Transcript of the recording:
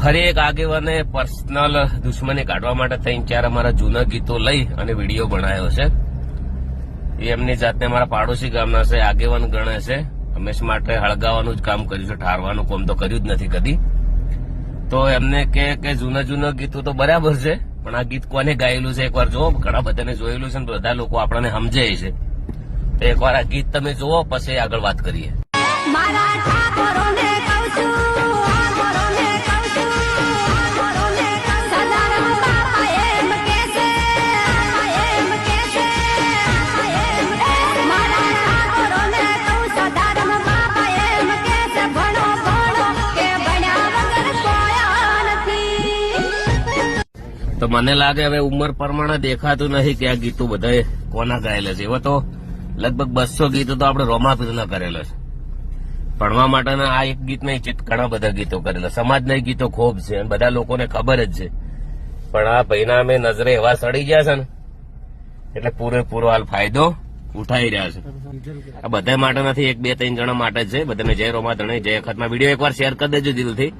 ફરી એક આગેવાને પર્સનલ દુશ્મની કાઢવા માટે થઈને ચાર અમારા જૂના ગીતો લઈ અને વિડીયો બનાવ્યો છે. એ એમની જાતને અમારા પાડોશી ગામના છે, આગેવાન ગણે છે. હંમેશ માટે હળગાવાનું જ કામ કર્યું છે, ઠારવાનું કામ તો કર્યું જ નથી કદી. તો એમને કે જૂના ગીતો તો બરાબર છે, પણ આ ગીત કોને ગાયેલું છે એકવાર જુઓ. ઘણા બધાને જોયેલું છે, બધા લોકો આપણને સમજે છે. તો એકવાર આ ગીત તમે જુઓ, પછી આગળ વાત કરીએ. તો મને લાગે હવે ઉંમર પ્રમાણે દેખાતું નથી કે આ ગીતો બધા કોના ગાયેલા છે. એવા તો લગભગ 200 ગીતો તો આપણે રોમાપીરના કરેલા છે. ભણવા માટેના આ એક ગીત નહીં, ઘણા બધા ગીતો કરેલા. સમાજના ગીતો ખૂબ છે, બધા લોકોને ખબર જ છે. પણ આ ભાઈના અમે નજરે એવા સડી ગયા છે ને, એટલે પૂરેપૂરો હાલ ફાયદો ઉઠાઈ રહ્યા છે. આ બધા માટે નથી, 1-2-3 જણા માટે જ છે. બધાને જય રોમા ધણે, જય અખતમાં. વિડીયો એકવાર શેર કરી દેજો દિલથી.